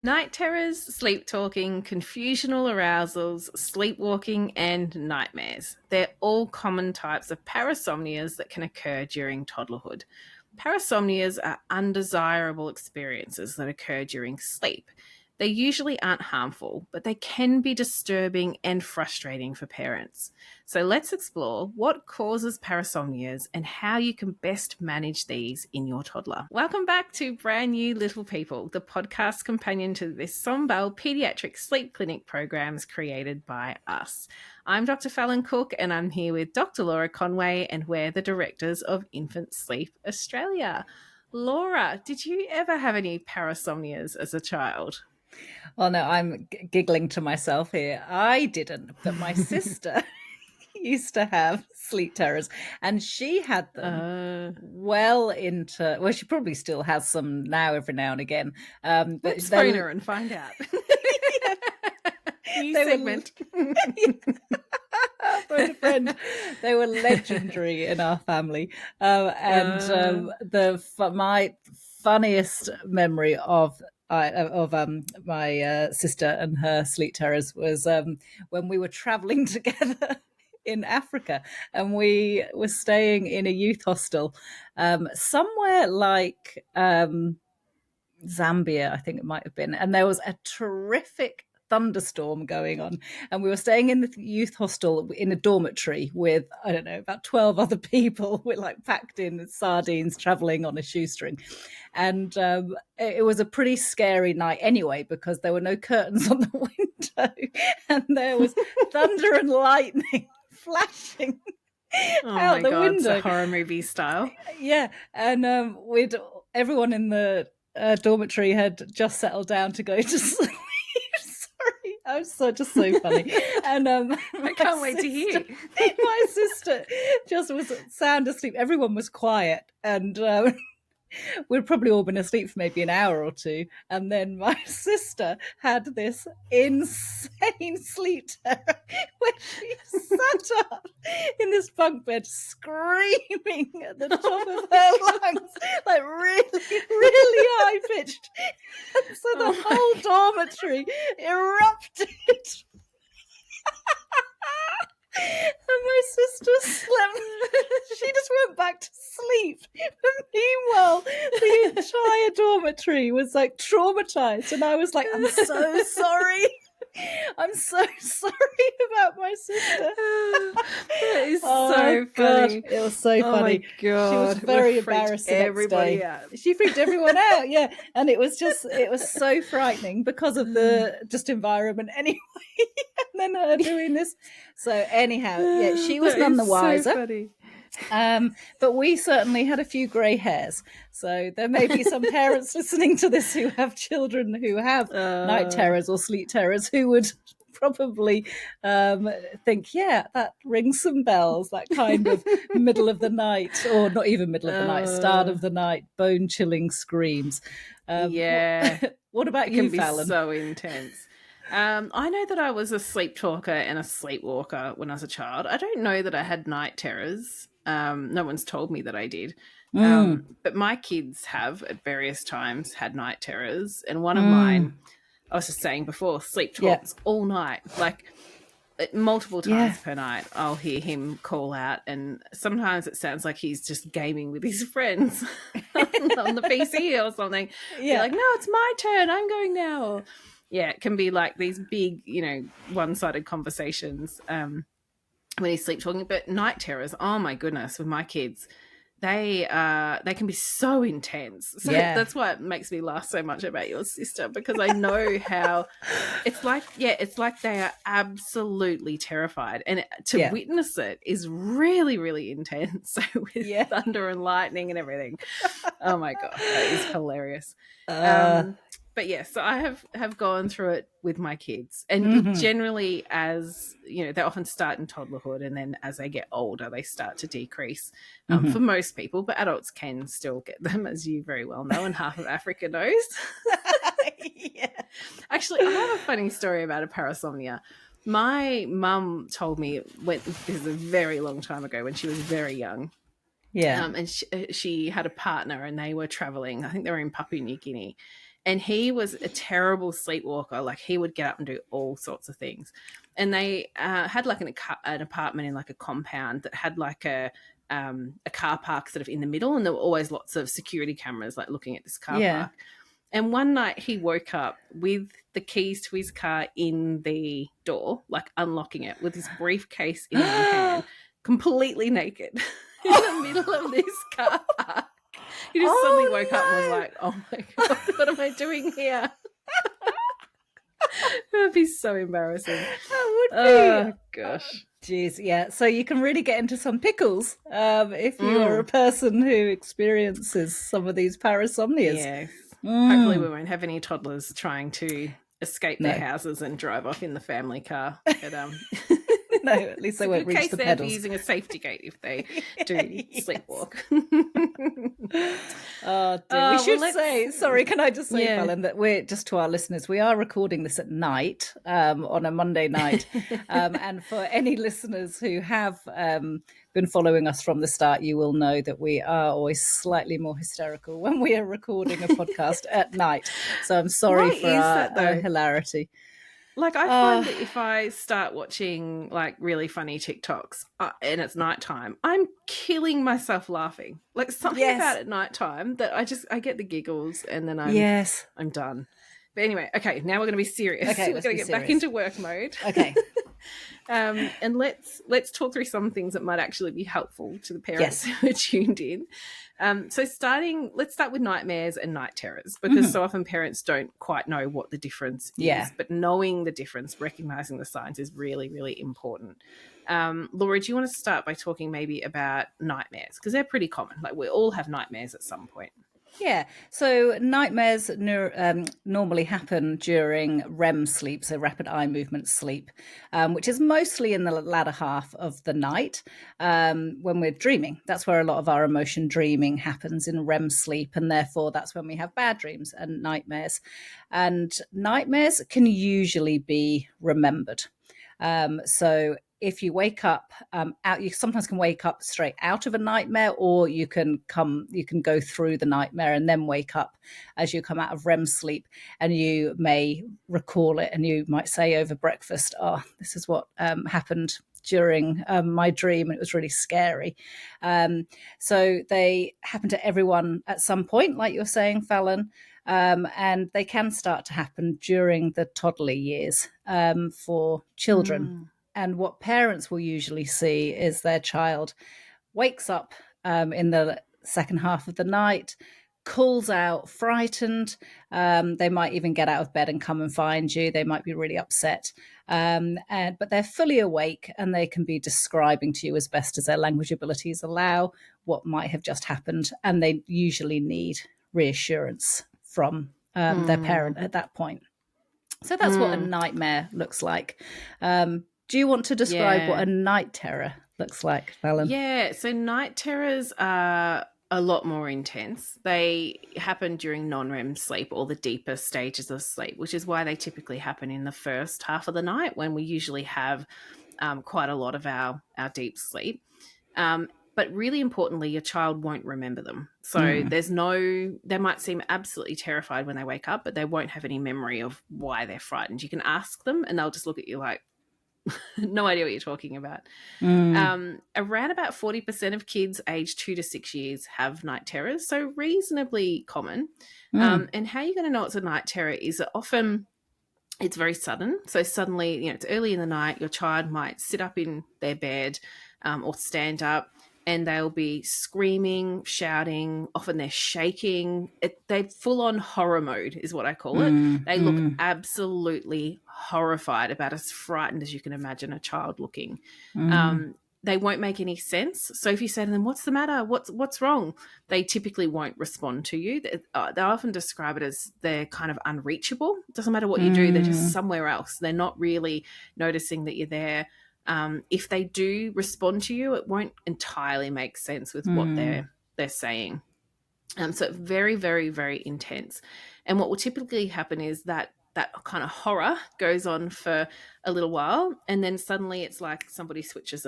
Night terrors, sleep talking, confusional arousals, sleepwalking, and nightmares. They're all common types of parasomnias that can occur during toddlerhood. Parasomnias are undesirable experiences that occur during sleep. They usually aren't harmful, but they can be disturbing and frustrating for parents. So let's explore what causes parasomnias and how you can best manage these in your toddler. Welcome back to Brand New Little People, the podcast companion to this Sombel pediatric sleep clinic programs created by us. I'm Dr. Fallon Cook, and I'm here with Dr. Laura Conway, and we're the directors of Infant Sleep Australia. Laura, did you ever have any parasomnias as a child? Well, no, I'm giggling to myself here. I didn't, but my sister used to have sleep terrors, and she had them she probably still has some now every now and again. But let's phone her and find out. New segment. Phone a friend. They were legendary in our family, my funniest memory of my sister and her sleep terrors was when we were traveling together in Africa, and we were staying in a youth hostel somewhere like Zambia, I think it might have been, and there was a terrific thunderstorm going on, and we were staying in the youth hostel in a dormitory with, I don't know, about 12 other people. We're like packed in as sardines traveling on a shoestring, and it was a pretty scary night anyway, because there were no curtains on the window and there was thunder and lightning flashing out the window. It's a horror movie style. Yeah, and everyone in the dormitory had just settled down to go to sleep. Sorry, I was just so funny. And I can't wait to hear. My sister just was sound asleep. Everyone was quiet, and we'd probably all been asleep for maybe an hour or two. And then my sister had this insane sleep terror where she sat up in this bunk bed screaming at the top of her lungs, like really, really high pitched. And so the whole dormitory erupted. And my sister slept. She just went back to sleep. But meanwhile, the entire dormitory was like traumatized. And I was like, I'm so sorry. I'm so sorry about my sister. That is so funny. God. It was so funny. My God. She was very embarrassed the next day. Out. She freaked everyone out, yeah. And it was so frightening because of the just environment anyway. And then her doing this. So anyhow, yeah, she was none the wiser. So funny. But we certainly had a few grey hairs. So there may be some parents listening to this who have children who have night terrors or sleep terrors who would probably think, yeah, that rings some bells, that kind of middle of the night, or not even middle of the night, start of the night, bone-chilling screams. What about you, Fallon? It can be so intense. I know that I was a sleep talker and a sleepwalker when I was a child. I don't know that I had night terrors. No one's told me that I did. But my kids have at various times had night terrors. And one of mine, I was just saying before, sleep talks all night, like multiple times per night. I'll hear him call out, and sometimes it sounds like he's just gaming with his friends on the PC or something. Yeah, like, no, it's my turn. I'm going now. Or, yeah, it can be like these big, one-sided conversations when he's sleep talking. But night terrors, oh my goodness, with my kids, they can be so intense. So that's why it makes me laugh so much about your sister, because I know how it's like they are absolutely terrified, and to witness it is really, really intense. So with thunder and lightning and everything. Oh my God, that is hilarious. But yeah, so I have gone through it with my kids, and generally, as you know, they often start in toddlerhood, and then as they get older, they start to decrease for most people. But adults can still get them, as you very well know, and half of Africa knows. Actually, I have a funny story about a parasomnia. My mum told me this is a very long time ago when she was very young. Yeah, and she had a partner, and they were traveling. I think they were in Papua New Guinea. And he was a terrible sleepwalker. Like, he would get up and do all sorts of things. And they had like an apartment in like a compound that had like a car park sort of in the middle, and there were always lots of security cameras like looking at this car park. And one night he woke up with the keys to his car in the door, like unlocking it, with his briefcase in one hand, completely naked in the middle of this car park. He just suddenly woke up and was like, oh my God, what am I doing here? It would be so embarrassing. That would be. Oh, gosh. Jeez, yeah. So you can really get into some pickles if you are a person who experiences some of these parasomnias. Yes. Hopefully we won't have any toddlers trying to escape their houses and drive off in the family car. But, no, at least they won't reach the pedals. They're using a safety gate if they do sleepwalk. Oh, dear. We should say, sorry, can I just say, Fallon, that we're, just to our listeners, we are recording this at night on a Monday night. And for any listeners who have been following us from the start, you will know that we are always slightly more hysterical when we are recording a podcast at night. So I'm sorry for our hilarity. Like, I find that if I start watching like really funny TikToks and it's nighttime, I'm killing myself laughing. Like, something about at nighttime that I get the giggles, and then I'm done. But anyway, okay, now we're going to be serious. Okay, we're going to get back into work mode. Okay. And let's talk through some things that might actually be helpful to the parents who are tuned in. So let's start with nightmares and night terrors, because so often parents don't quite know what the difference is. But knowing the difference, recognizing the signs, is really, really important. Laura, do you want to start by talking maybe about nightmares? Because they're pretty common. Like, we all have nightmares at some point. Yeah, so nightmares normally happen during REM sleep, so rapid eye movement sleep, which is mostly in the latter half of the night when we're dreaming. That's where a lot of our emotion dreaming happens, in REM sleep, and therefore that's when we have bad dreams and nightmares. And nightmares can usually be remembered. So if you wake up you sometimes can wake up straight out of a nightmare, or you can go through the nightmare and then wake up as you come out of REM sleep, and you may recall it, and you might say over breakfast, oh, this is what happened during my dream, and it was really scary. So they happen to everyone at some point, like you're saying, Fallon. And they can start to happen during the toddler years for children. And what parents will usually see is their child wakes up in the second half of the night, calls out, frightened. They might even get out of bed and come and find you. They might be really upset. But they're fully awake, and they can be describing to you, as best as their language abilities allow, what might have just happened. And they usually need reassurance from their parent at that point. So that's what a nightmare looks like. Do you want to describe what a night terror looks like, Fallon? Yeah, so night terrors are a lot more intense. They happen during non-REM sleep, or the deeper stages of sleep, which is why they typically happen in the first half of the night, when we usually have quite a lot of our deep sleep. But really importantly, your child won't remember them. So they might seem absolutely terrified when they wake up, but they won't have any memory of why they're frightened. You can ask them and they'll just look at you like, no idea what you're talking about. Around about 40% of kids aged 2 to 6 years have night terrors, so reasonably common. And how you're going to know it's a night terror is that often it's very sudden. So suddenly, it's early in the night, your child might sit up in their bed or stand up, and they'll be screaming, shouting. Often they're shaking. They're full-on horror mode is what I call it. They look absolutely horrified, about as frightened as you can imagine a child looking. They won't make any sense. So if you say to them, what's the matter? What's wrong? They typically won't respond to you. They often describe it as they're kind of unreachable. It doesn't matter what you do. They're just somewhere else. They're not really noticing that you're there. If they do respond to you, it won't entirely make sense with what they're saying. So very, very, very intense. And what will typically happen is that kind of horror goes on for a little while, and then suddenly it's like somebody switches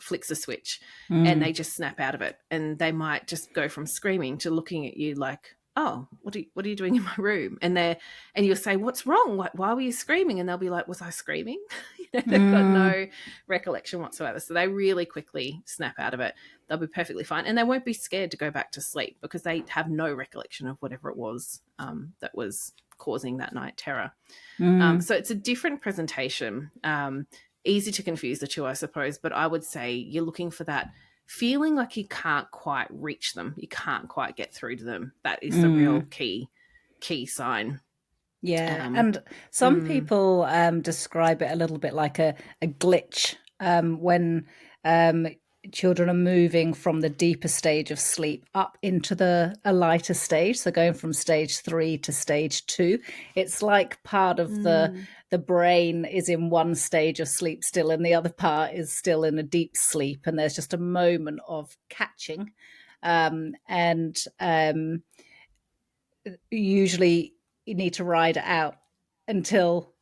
flicks a switch, and they just snap out of it, and they might just go from screaming to looking at you like oh, what are you doing in my room? And you'll say, what's wrong? Why were you screaming? And they'll be like, was I screaming? They've got no recollection whatsoever. So they really quickly snap out of it. They'll be perfectly fine. And they won't be scared to go back to sleep because they have no recollection of whatever it was that was causing that night terror. So it's a different presentation. Easy to confuse the two, I suppose, but I would say you're looking for that feeling like you can't quite reach them, you can't quite get through to them. That is the real key sign. Yeah, and some people describe it a little bit like a glitch when children are moving from the deeper stage of sleep up into a lighter stage. So going from stage 3 to stage 2, it's like part of the brain is in one stage of sleep still, and the other part is still in a deep sleep, and there's just a moment of catching, and usually you need to ride it out until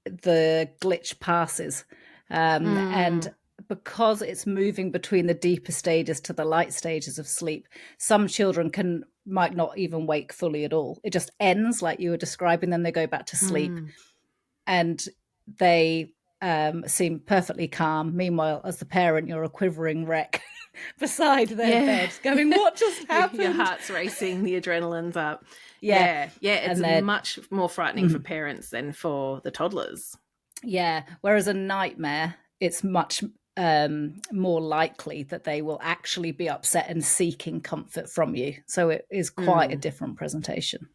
the glitch passes. And because it's moving between the deeper stages to the light stages of sleep, some children might not even wake fully at all. It just ends like you were describing, then they go back to sleep and they seem perfectly calm. Meanwhile, as the parent, you're a quivering wreck beside their bed going, what just happened? Your heart's racing, the adrenaline's up. Yeah. It's much more frightening for parents than for the toddlers. Yeah, whereas a nightmare, it's much more likely that they will actually be upset and seeking comfort from you. So it is quite a different presentation.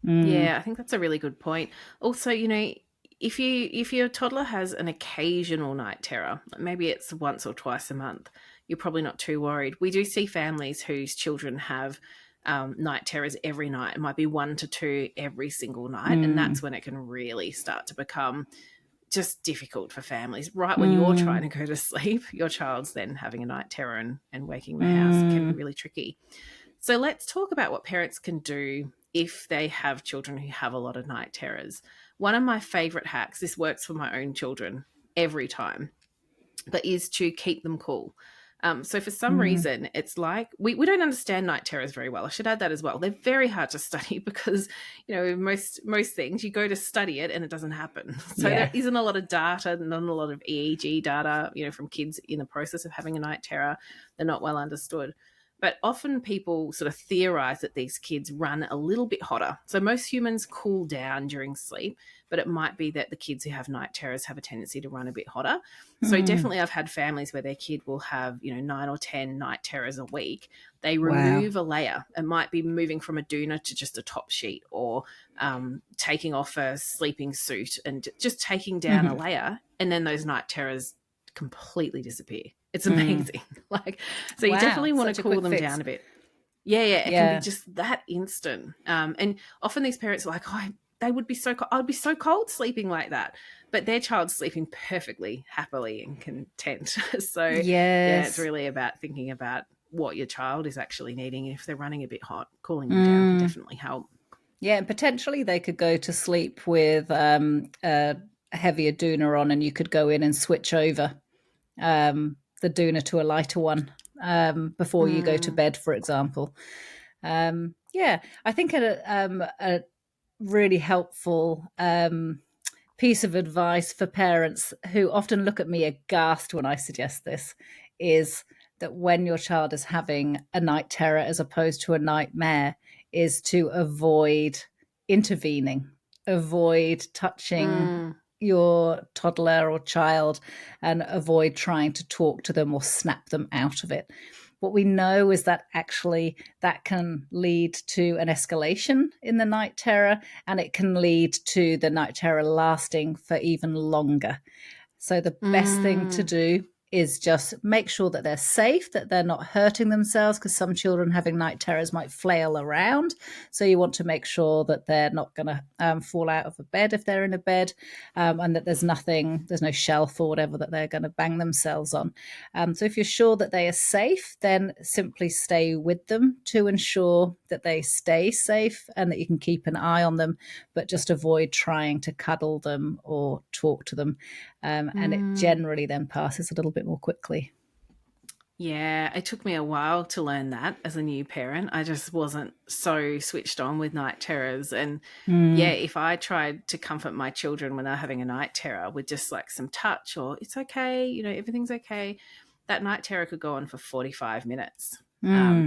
Yeah, I think that's a really good point. Also, if your toddler has an occasional night terror, maybe it's once or twice a month, you're probably not too worried. We do see families whose children have night terrors every night. It might be 1 to 2 every single night, and that's when it can really start to become just difficult for families. Right when you're trying to go to sleep, your child's then having a night terror and waking the house. It can be really tricky. So let's talk about what parents can do if they have children who have a lot of night terrors. One of my favorite hacks, this works for my own children every time, but is to keep them cool. So for some reason, it's like we don't understand night terrors very well. I should add that as well. They're very hard to study because, most things you go to study it and it doesn't happen. So there isn't a lot of data, not a lot of EEG data, from kids in the process of having a night terror. They're not well understood. But often people sort of theorize that these kids run a little bit hotter. So most humans cool down during sleep, but it might be that the kids who have night terrors have a tendency to run a bit hotter. So definitely I've had families where their kid will have, 9 or 10 night terrors a week. They remove a layer. It might be moving from a doona to just a top sheet, or taking off a sleeping suit and just taking down a layer. And then those night terrors completely disappear. It's amazing. So you definitely want to cool them down a bit. Yeah, it can be just that instant. And often these parents are like, they would be so cold. I'd be so cold sleeping like that. But their child's sleeping perfectly, happily and content. So it's really about thinking about what your child is actually needing. If they're running a bit hot, cooling them down can definitely help. Yeah, and potentially they could go to sleep with a heavier doona on, and you could go in and switch over the doona to a lighter one before you go to bed, for example. I think a really helpful piece of advice for parents who often look at me aghast when I suggest this is that when your child is having a night terror as opposed to a nightmare, is to avoid intervening, avoid touching your toddler or child, and avoid trying to talk to them or snap them out of it. What we know is that actually that can lead to an escalation in the night terror, and it can lead to the night terror lasting for even longer. So the best thing to do is just make sure that they're safe, that they're not hurting themselves, because some children having night terrors might flail around. So you want to make sure that they're not going to fall out of a bed if they're in a bed, and that there's no shelf or whatever that they're going to bang themselves on. So if you're sure that they are safe, then simply stay with them to ensure that they stay safe and that you can keep an eye on them, but just avoid trying to cuddle them or talk to them. And it generally then passes a little bit more quickly. Yeah, it took me a while to learn that as a new parent. I just wasn't so switched on with night terrors. And yeah, Mm, if I tried to comfort my children when they're having a night terror with just like some touch or it's okay, everything's okay, that night terror could go on for 45 minutes.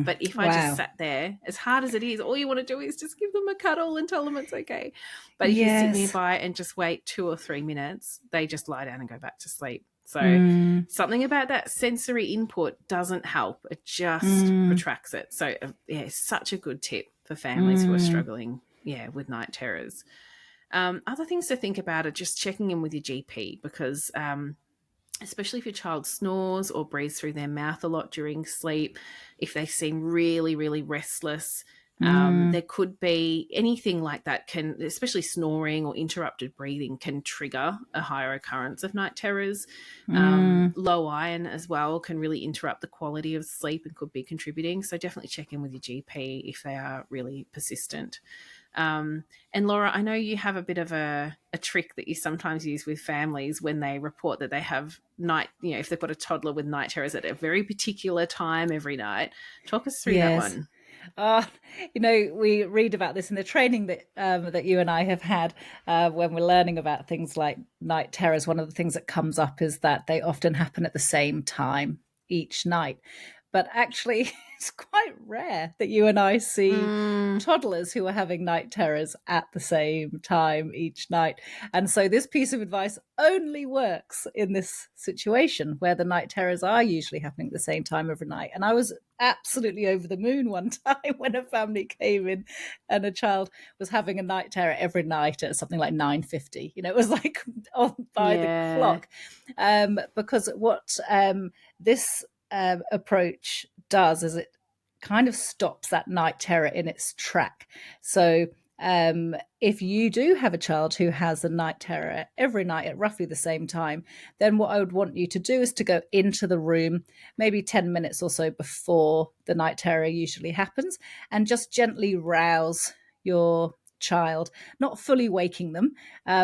But if I just wow. sat there, as hard as it is, all you want to do is just give them a cuddle and tell them it's okay. But if you sit Yes. nearby and just wait 2 or 3 minutes, they just lie down and go back to sleep. So Mm, something about that sensory input doesn't help. It just mm, protracts it. So yeah, it's such a good tip for families who are mm. struggling, with night terrors. Other things to think about are just checking in with your GP because especially if your child snores or breathes through their mouth a lot during sleep, if they seem really, really restless, Mm, there could be anything like that can, especially snoring or interrupted breathing, can trigger a higher occurrence of night terrors. mm. Low iron as well can really interrupt the quality of sleep and could be contributing. So definitely check in with your GP if they are really persistent. And Laura, I know you have a bit of a trick that you sometimes use with families when they report that they have night, if they've got a toddler with night terrors at a very particular time every night. Talk us through that Yes. one. Uh, we read about this in the training that you and I have had when we're learning about things like night terrors. One of the things that comes up is that they often happen at the same time each night. But actually, it's quite rare that you and I see Mm, toddlers who are having night terrors at the same time each night. And so this piece of advice only works in this situation where the night terrors are usually happening at the same time every night. And I was absolutely over the moon one time when a family came in and a child was having a night terror every night at something like 9:50. It was like on by the yeah. clock. Because what this approach does is it kind of stops that night terror in its track. So if you do have a child who has a night terror every night at roughly the same time, then what I would want you to do is to go into the room maybe 10 minutes or so before the night terror usually happens and just gently rouse your child, not fully waking them.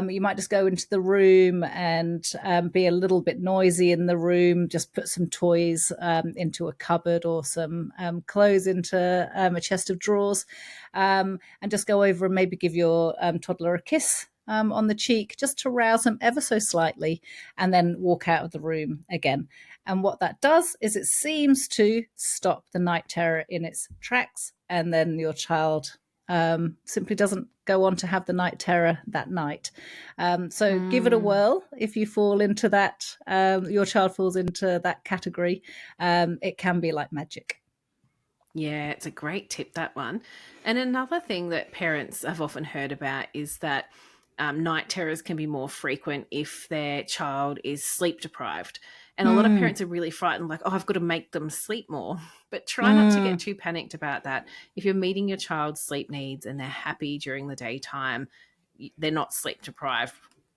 You might just go into the room and be a little bit noisy in the room, just put some toys into a cupboard or some clothes into a chest of drawers, and just go over and maybe give your toddler a kiss on the cheek just to rouse them ever so slightly, and then walk out of the room again. And what that does is it seems to stop the night terror in its tracks, and then your child simply doesn't go on to have the night terror that night. So give it a Mm. whirl. If you fall into that, your child falls into that category, it can be like magic. Yeah, it's a great tip, that one. And another thing that parents have often heard about is that night terrors can be more frequent if their child is sleep deprived. And a lot of Mm, parents are really frightened, like, oh, I've got to make them sleep more. But try not to get mm. too panicked about that. If you're meeting your child's sleep needs and they're happy during the daytime, they're not sleep deprived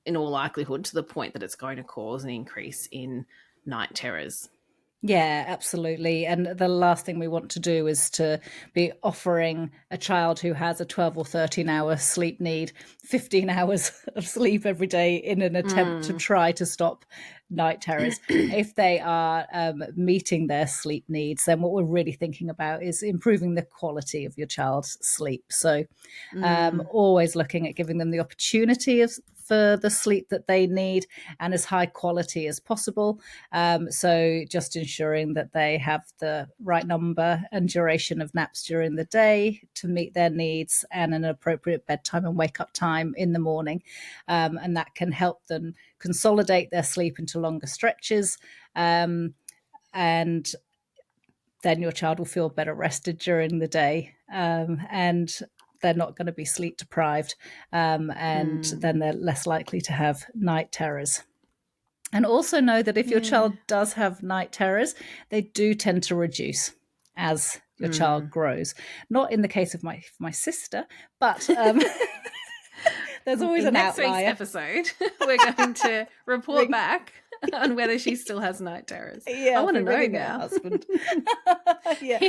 in all likelihood to the point that it's going to cause an increase in night terrors. Yeah, absolutely. And the last thing we want to do is to be offering a child who has a 12 or 13-hour sleep need 15 hours of sleep every day in an attempt to Mm. try to stop night terrors. If they are meeting their sleep needs, then what we're really thinking about is improving the quality of your child's sleep. So Mm. always looking at giving them the opportunity for the sleep that they need and as high quality as possible. So just ensuring that they have the right number and duration of naps during the day to meet their needs and an appropriate bedtime and wake up time in the morning. And that can help them consolidate their sleep into longer stretches. And then your child will feel better rested during the day. And they're not going to be sleep deprived. And Mm. then they're less likely to have night terrors. And also know that if your Yeah. child does have night terrors, they do tend to reduce as your child Mm. grows. Not in the case of my sister, but there's always In an next week's outlier. episode, we're going to report Ring, back on whether she still has night terrors. yeah, I I'll want to be know ringing her now. husband. Yeah.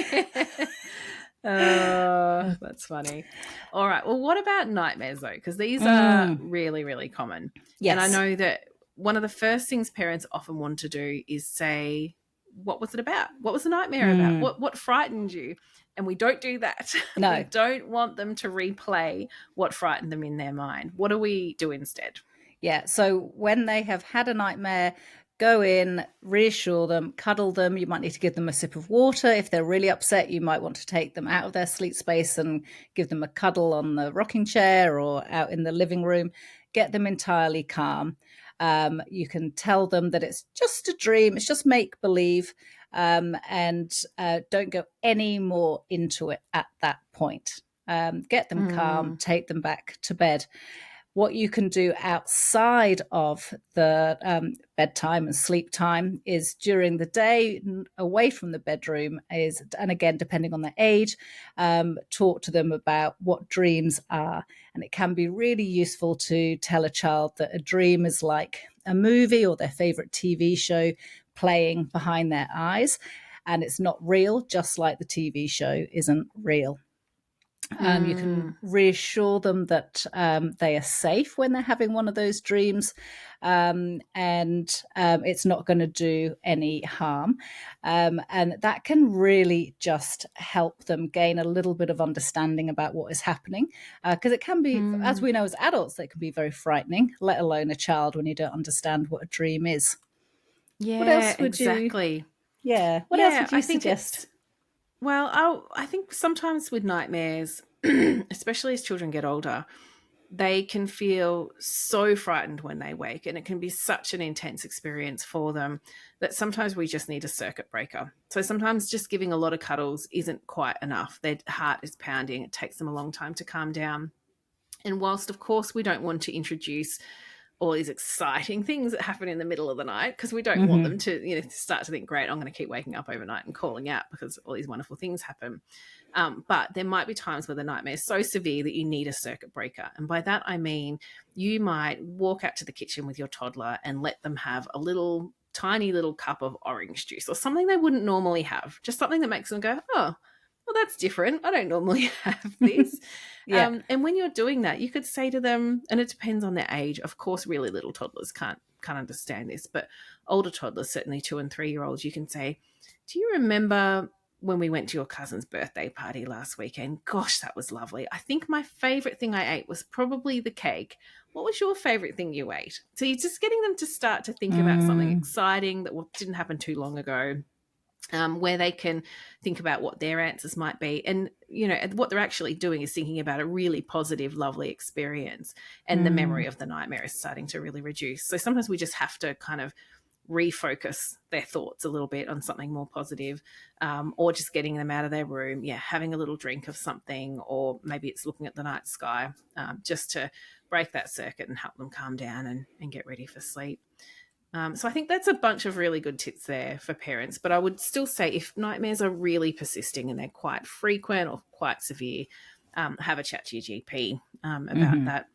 Oh, that's funny. All right. Well, what about nightmares though? Because these are Mm, really, really common. And I yes. know that one of the first things parents often want to do is say, what was it about? What was the nightmare about? What frightened you? And we don't do that. No. We don't want them to replay what frightened them in their mind. What do we do instead? Yeah. So when they have had a nightmare, go in, reassure them, cuddle them. You might need to give them a sip of water. If they're really upset, you might want to take them out of their sleep space and give them a cuddle on the rocking chair or out in the living room. Get them entirely calm. You can tell them that it's just a dream, it's just make believe, and don't go any more into it at that point. Get them calm, take them back to bed. What you can do outside of the bedtime and sleep time is during the day, away from the bedroom, and again, depending on their age, talk to them about what dreams are. And it can be really useful to tell a child that a dream is like a movie or their favorite TV show playing behind their eyes. And it's not real, just like the TV show isn't real. You can reassure them that they are safe when they're having one of those dreams, and it's not going to do any harm. And that can really just help them gain a little bit of understanding about what is happening. Because it can be, as we know as adults, that can be very frightening, let alone a child when you don't understand what a dream is. Yeah, What else would exactly. What else would you suggest? Well, I think sometimes with nightmares, especially as children get older, they can feel so frightened when they wake, and it can be such an intense experience for them that sometimes we just need a circuit breaker. So sometimes just giving a lot of cuddles isn't quite enough. Their heart is pounding. It takes them a long time to calm down. And whilst, of course, we don't want to introduce all these exciting things that happen in the middle of the night, because we don't want them to, start to think, great, I'm going to keep waking up overnight and calling out because all these wonderful things happen. But there might be times where the nightmare is so severe that you need a circuit breaker. And by that, I mean, you might walk out to the kitchen with your toddler and let them have a tiny little cup of orange juice or something they wouldn't normally have, just something that makes them go, oh, well, that's different. I don't normally have this. Yeah. And when you're doing that, you could say to them, and it depends on their age. Of course, really little toddlers can't understand this, but older toddlers, certainly 2 and 3-year-olds, you can say, do you remember when we went to your cousin's birthday party last weekend? Gosh, that was lovely. I think my favorite thing I ate was probably the cake. What was your favorite thing you ate? So you're just getting them to start to think about something exciting that didn't happen too long ago. Where they can think about what their answers might be. And, what they're actually doing is thinking about a really positive, lovely experience, and the memory of the nightmare is starting to really reduce. So sometimes we just have to kind of refocus their thoughts a little bit on something more positive, or just getting them out of their room, having a little drink of something, or maybe it's looking at the night sky, just to break that circuit and help them calm down and get ready for sleep. So I think that's a bunch of really good tips there for parents. But I would still say if nightmares are really persisting and they're quite frequent or quite severe, have a chat to your GP about that.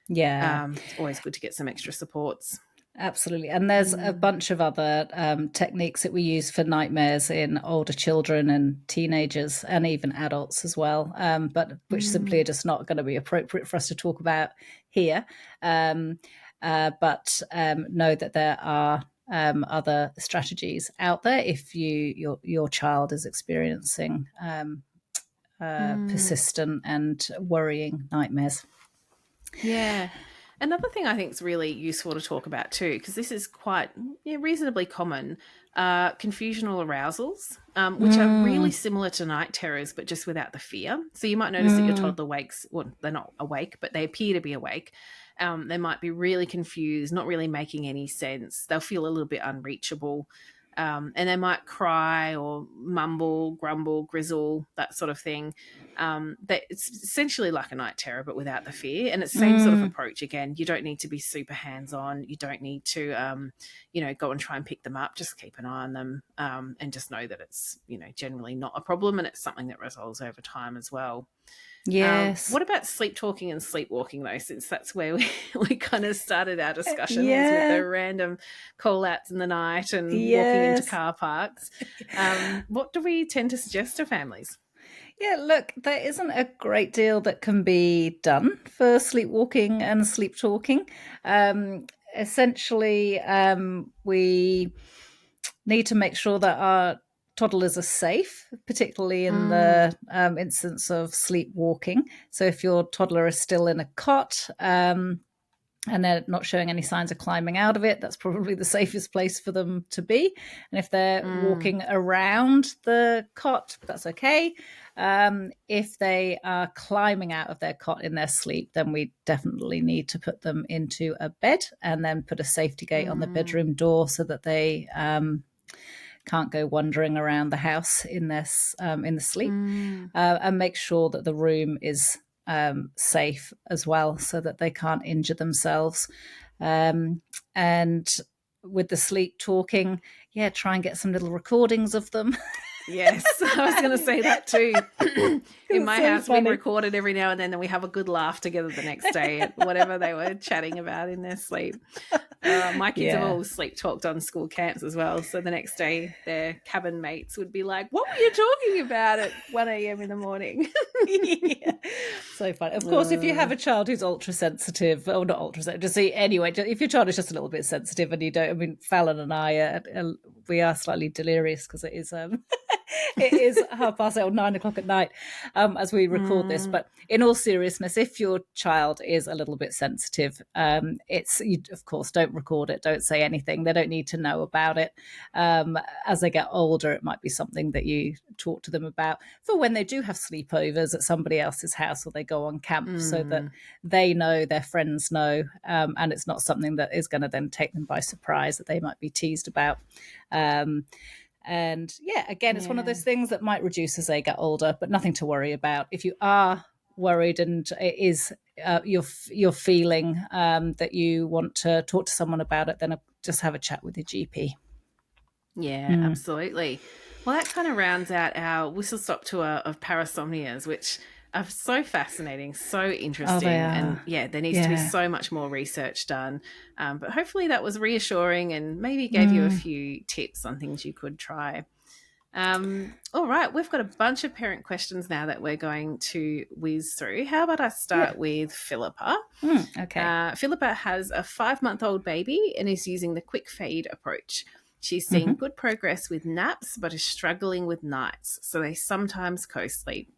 Yeah. It's always good to get some extra supports. Absolutely. And there's a bunch of other techniques that we use for nightmares in older children and teenagers and even adults as well, but which simply are just not going to be appropriate for us to talk about here. But know that there are other strategies out there if your child is experiencing persistent and worrying nightmares. Yeah. Another thing I think is really useful to talk about too, because this is quite reasonably common, confusional arousals, which are really similar to night terrors, but just without the fear. So you might notice that your toddler wakes, well, they're not awake, but they appear to be awake. They might be really confused, not really making any sense. They'll feel a little bit unreachable. And they might cry or mumble, grumble, grizzle, that sort of thing. It's essentially like a night terror, but without the fear. And it's the same sort of approach again. You don't need to be super hands-on. You don't need to, go and try and pick them up. Just keep an eye on them, and just know that it's, generally not a problem, and it's something that resolves over time as well. Yes. What about sleep talking and sleepwalking, though, since that's where we kind of started our discussion, was with the random call-outs in the night and walking into car parks. What do we tend to suggest to families? Yeah, look, there isn't a great deal that can be done for sleepwalking and sleep talking. Essentially, we need to make sure that our toddlers are safe, particularly in the instance of sleepwalking. So if your toddler is still in a cot, and they're not showing any signs of climbing out of it, that's probably the safest place for them to be. And if they're walking around the cot, that's okay. If they are climbing out of their cot in their sleep, then we definitely need to put them into a bed and then put a safety gate on the bedroom door so that they can't go wandering around the house in the sleep, and make sure that the room is safe as well, so that they can't injure themselves. And with the sleep talking, try and get some little recordings of them. Yes, I was going to say that too. In my house, we record it every now and then we have a good laugh together the next day at whatever they were chatting about in their sleep. My kids have all sleep talked on school camps as well. So the next day, their cabin mates would be like, "What were you talking about at 1 a.m. in the morning?" So fun. Of course, if you have a child who's ultra sensitive, or not ultra sensitive, just see anyway, if your child is just a little bit sensitive and you don't, I mean, Fallon and I, we are slightly delirious because it is it is 8:30 or 9 o'clock at night as we record this. But in all seriousness, if your child is a little bit sensitive, you, of course, don't record it. Don't say anything. They don't need to know about it. As they get older, it might be something that you talk to them about for when they do have sleepovers at somebody else's house or they go on camp, so that they know, their friends know, and it's not something that is going to then take them by surprise that they might be teased about. And again, it's one of those things that might reduce as they get older, but nothing to worry about. If you are worried and it is you're feeling that you want to talk to someone about it, then just have a chat with your GP. Yeah, absolutely. Well, that kind of rounds out our whistle-stop tour of parasomnias, which are so fascinating, so interesting. And there needs to be so much more research done. But hopefully that was reassuring and maybe gave you a few tips on things you could try. All right, we've got a bunch of parent questions now that we're going to whiz through. How about I start with Philippa? Okay. Philippa has a 5-month-old baby and is using the quick fade approach. She's seeing good progress with naps, but is struggling with nights, so they sometimes co-sleep.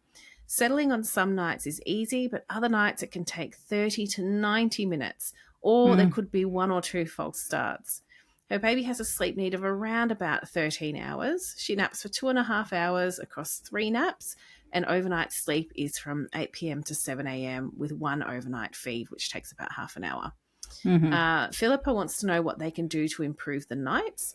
Settling on some nights is easy, but other nights it can take 30 to 90 minutes, or there could be 1 or 2 false starts. Her baby has a sleep need of around about 13 hours. She naps for 2.5 hours across 3 naps, and overnight sleep is from 8 p.m. to 7 a.m. with 1 overnight feed, which takes about half an hour. Philippa wants to know what they can do to improve the nights.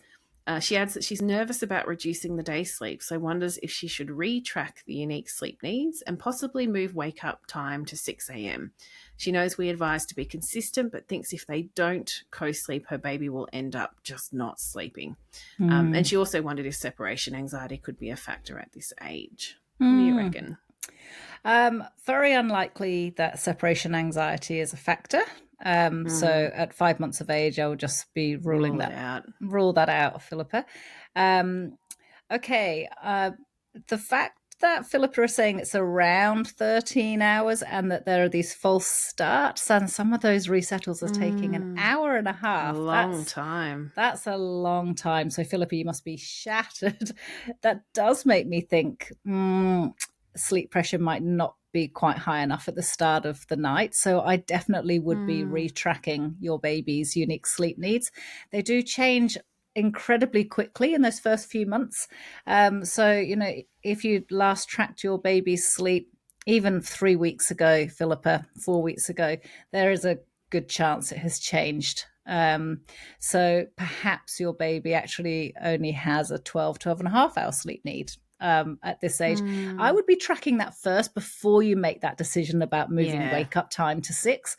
She adds that she's nervous about reducing the day sleep, so wonders if she should retrack the unique sleep needs and possibly move wake-up time to 6 a.m. She knows we advise to be consistent, but thinks if they don't co-sleep, her baby will end up just not sleeping. And she also wondered if separation anxiety could be a factor at this age. What do you reckon? Very unlikely that separation anxiety is a factor. So at 5 months of age, I would just be rule that out, Philippa. Okay. The fact that Philippa is saying it's around 13 hours and that there are these false starts, and some of those resettles are taking an hour and a half. A long time. That's a long time. So Philippa, you must be shattered. That does make me think sleep pressure might not be quite high enough at the start of the night. So I definitely would be retracking your baby's unique sleep needs. They do change incredibly quickly in those first few months. So, if you last tracked your baby's sleep even 3 weeks ago, Philippa, 4 weeks ago, there is a good chance it has changed. So perhaps your baby actually only has a 12 and a half hour sleep need at this age. I would be tracking that first before you make that decision about moving wake up time to 6,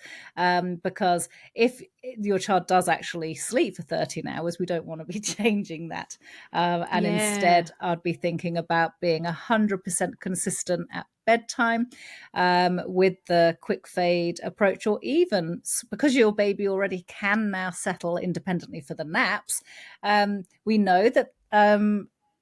because if your child does actually sleep for 13 hours, we don't want to be changing that. And instead, I'd be thinking about being 100% consistent at bedtime with the quick fade approach, or even because your baby already can now settle independently for the naps. We know that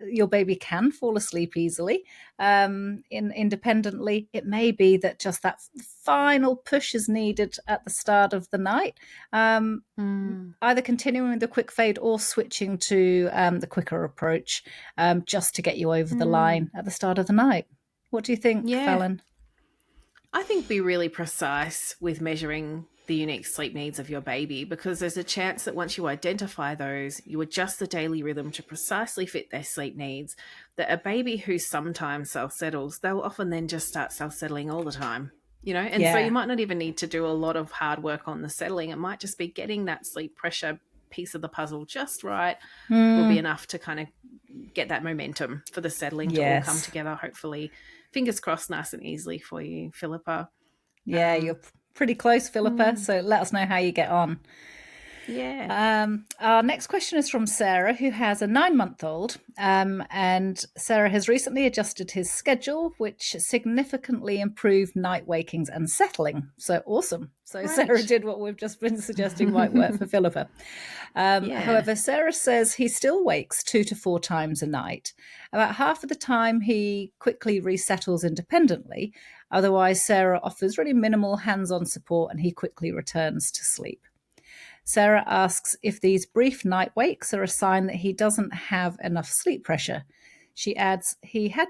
your baby can fall asleep easily independently. It may be that just that final push is needed at the start of the night. Either continuing with the quick fade or switching to the quicker approach, just to get you over the line at the start of the night. What do you think, Fallon? I think be really precise with measuring the unique sleep needs of your baby, because there's a chance that once you identify those, you adjust the daily rhythm to precisely fit their sleep needs. That a baby who sometimes self-settles, they'll often then just start self-settling all the time, and so you might not even need to do a lot of hard work on the settling. It might just be getting that sleep pressure piece of the puzzle just right will be enough to kind of get that momentum for the settling to all come together, hopefully. Fingers crossed, nice and easily for you, Philippa. Yeah, you're pretty close, Philippa, so let us know how you get on. Yeah. Our next question is from Sarah, who has a 9-month-old, and Sarah has recently adjusted his schedule, which significantly improved night wakings and settling. So awesome. So right. Sarah did what we've just been suggesting might work for Philippa. However, Sarah says he still wakes 2 to 4 times a night. About half of the time he quickly resettles independently. Otherwise, Sarah offers really minimal hands-on support and he quickly returns to sleep. Sarah asks if these brief night wakes are a sign that he doesn't have enough sleep pressure. She adds, he had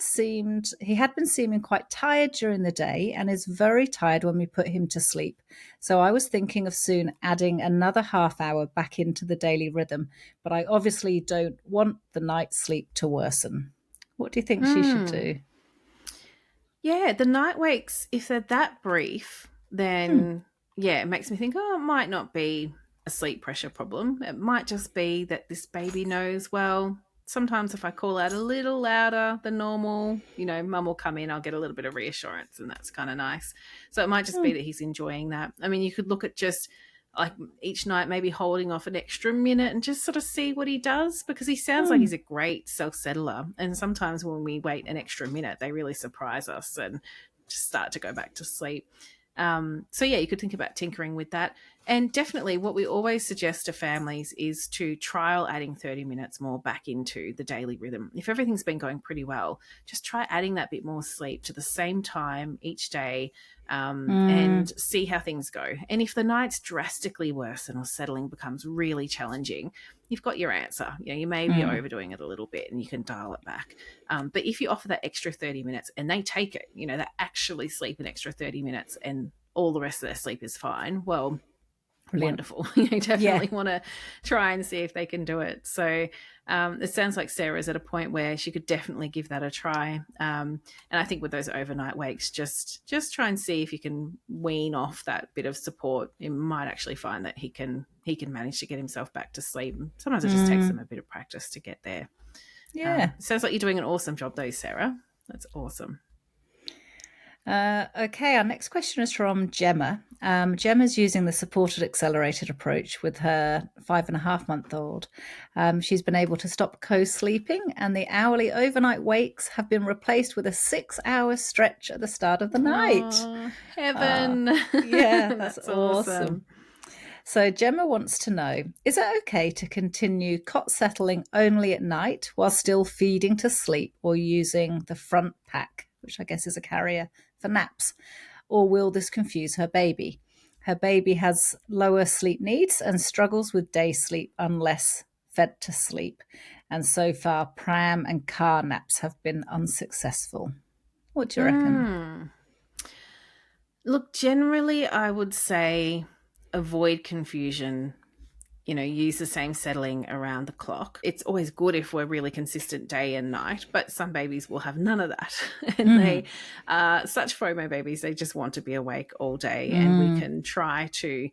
been seeming quite tired during the day and is very tired when we put him to sleep. So I was thinking of soon adding another half hour back into the daily rhythm, but I obviously don't want the night sleep to worsen. What do you think she should do? Yeah, the night wakes, if they're that brief, then it makes me think, it might not be a sleep pressure problem. It might just be that this baby knows, well, sometimes if I call out a little louder than normal, mum will come in, I'll get a little bit of reassurance, and that's kind of nice. So it might just be that he's enjoying that. I mean, you could look at just like each night maybe holding off an extra minute and just sort of see what he does, because he sounds like he's a great self-settler. And sometimes when we wait an extra minute, they really surprise us and just start to go back to sleep. You could think about tinkering with that. And definitely what we always suggest to families is to trial adding 30 minutes more back into the daily rhythm. If everything's been going pretty well, just try adding that bit more sleep to the same time each day, and see how things go. And if the nights drastically worsen or settling becomes really challenging, you've got your answer. You may be overdoing it a little bit and you can dial it back. But if you offer that extra 30 minutes and they take it, they actually sleep an extra 30 minutes and all the rest of their sleep is fine, well, brilliant. Wonderful. You definitely want to try and see if they can do it. So it sounds like Sarah's at a point where she could definitely give that a try. And I think with those overnight wakes, just try and see if you can wean off that bit of support. You might actually find that he can manage to get himself back to sleep. Sometimes it just takes them a bit of practice to get there. Yeah. Sounds like you're doing an awesome job though, Sarah. That's awesome. Okay, our next question is from Gemma. Gemma's using the supported accelerated approach with her 5.5-month-old. She's been able to stop co-sleeping, and the hourly overnight wakes have been replaced with a 6-hour stretch at the start of the night. Heaven. Yeah, that's awesome. So Gemma wants to know, is it okay to continue cot settling only at night while still feeding to sleep or using the front pack, which I guess is a carrier, for naps? Or will this confuse her baby? Her baby has lower sleep needs and struggles with day sleep unless fed to sleep. And so far, pram and car naps have been unsuccessful. What do you reckon? Look, generally, I would say avoid confusion. Use the same settling around the clock. It's always good if we're really consistent day and night, but some babies will have none of that. And they such FOMO babies, they just want to be awake all day. And we can try to,